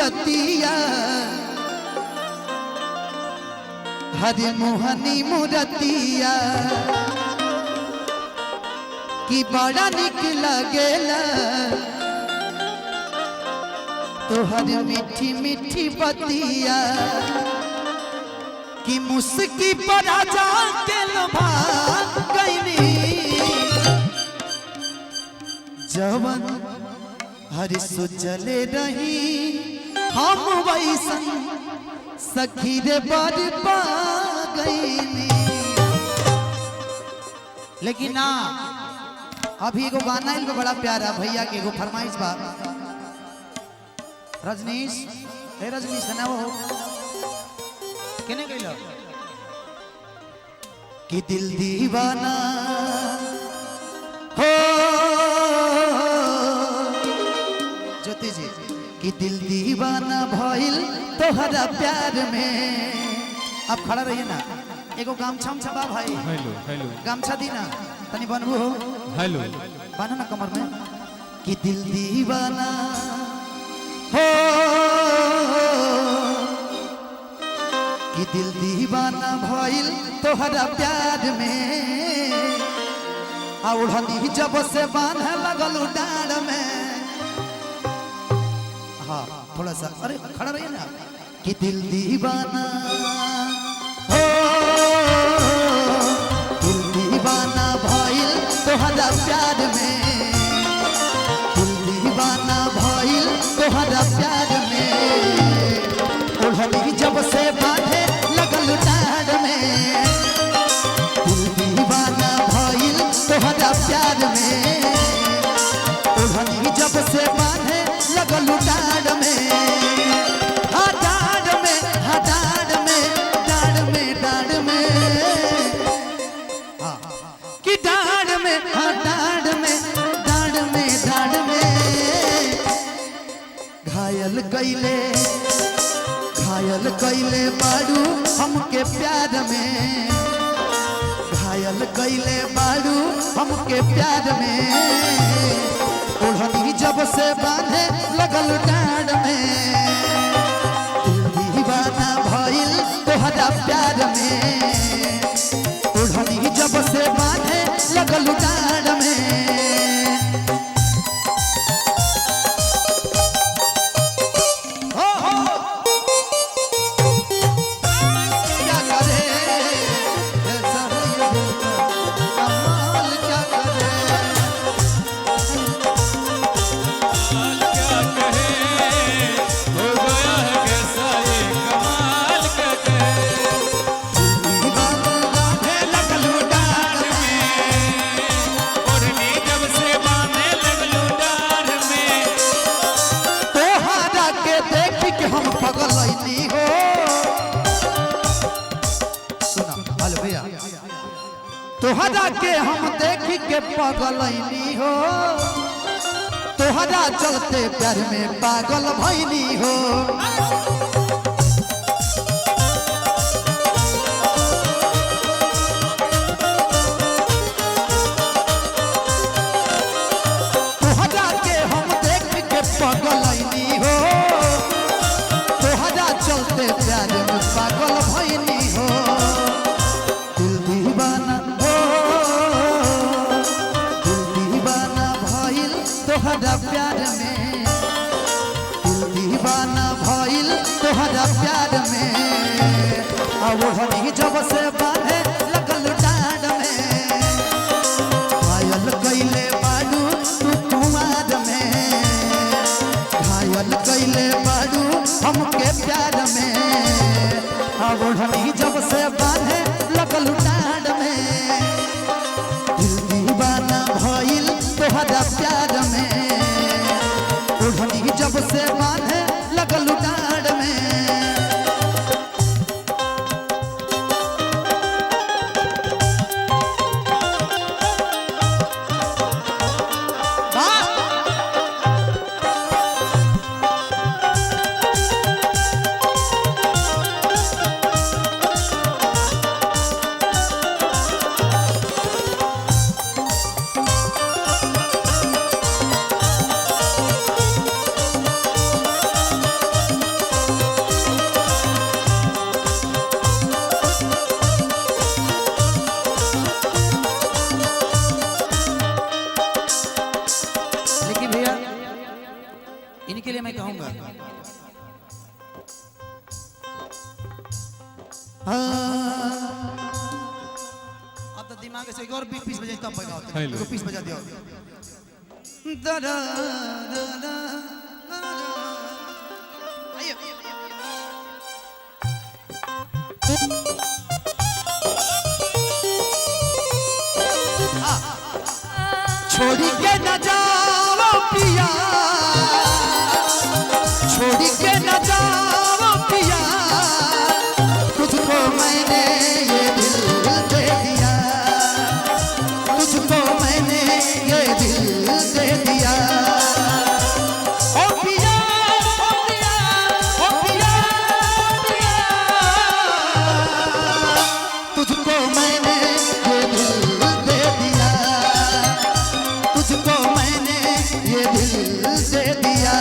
मूरतिया हरे मोहनी मूरतिया कि बड़ा निक लगेला तोहर मीठी मीठी बतिया कि मुस्की पर जा के लभा गईनी जवन हर सोचले रही हम वैसन सखी रे बर पा गईनी। लेकिन ना अभी एगो गाना इनको बड़ा प्यारा भैया के एगो फरमाइश बा। रजनीश हे रजनीश है ना वो केने गइलो कि दिल दीवाना हो ज्योति जी कि दिल दीवाना भइल तोहरा प्यार में। अब खड़ा रहिए ना एगो गामछा छबा भाई। हेलो हेलो गामछा दी ना तनी बनबू हो। हेलो बानो ना कमर में कि दिल दीवाना हो कि दिल दीवाना भइल तोहरा प्यार में। औढ़नी जब से बांधे लगल डांड में। हाँ थोड़ा सा अरे खड़ा रहिए ना कि दिल दीवाना हो दिल दीवाना भइल तोहरा प्यार में। दिल दीवाना भइल तोहरा प्यार में। ओढ़नी जब से बांधे लगल डांड में। दिल दीवाना भइल तोहरा प्यार में। ओढ़नी जब से बांधे लगल डांड में। हाँ डांड में हाँ डांड में डांड में डांड में हाँ कि डांड में हाँ डांड में डांड में डांड में घायल कैले बाड़ू हमके प्यार में। घायल कैले बाड़ू हमके प्यार में। ओढ़नी जब से बांधे लगल डांड में। दिल दीवाना भइल तोहरा प्यार में। ओढ़नी जब से बांधे लगल डांड में। तोहरा के हम देख के पगलैनी हो। तोहरा चलते प्यार में पागल भैनी हो। तोहरा के हम देख के पगलैनी हो। तोहरा चलते प्यार में पागल भैनी हो। दिल दीवाना तोहरा प्यार में। दिल दीवाना भइल तोहरा प्यार में। ओढ़नी जब से बांधे लगल डांड में। घायल कैले बाड़ू तू कुमार में। घायल कैले बाड़ू हमके प्यार में। ओढ़नी जब से बांधे लगल डांड में। दिल दीवाना भइल तोहरा प्यार में। ओढ़नी जब से बांधे लगल डांड में। अब तो दिमाग से एक और पीस बजाई तब बजाओ हेलो पीस बजा दियो आइए छोड़ के न जाओ पिया छोड़ के न जाओ पिया तुझको मैंने ये दिल दे दिया तुझको मैंने ये दिल दे दिया ओ पिया ओ पिया ओ पिया पिया तुझको मैंने ये दिल दे दिया तुझको मैंने ये दिल दे दिया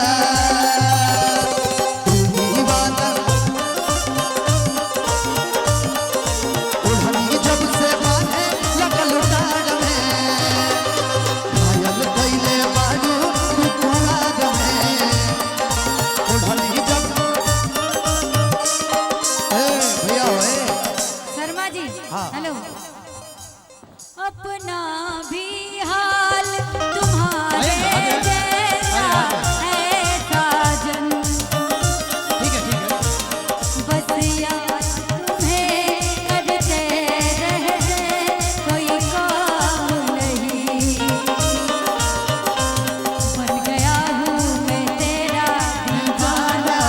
हेलो अपना भी हाल तुम्हारे जैसा है साजन ठीक है बस याद तुम्हें करते रह गए कोई काम नहीं बन गया हूँ मैं तेरा दीवाना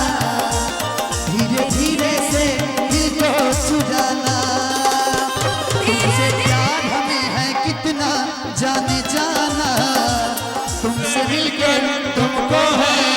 धीरे धीरे से दिल को छुड़ाना तुमसे प्यार हमें है कितना जाने जाना तुमसे मिलकर तुमको है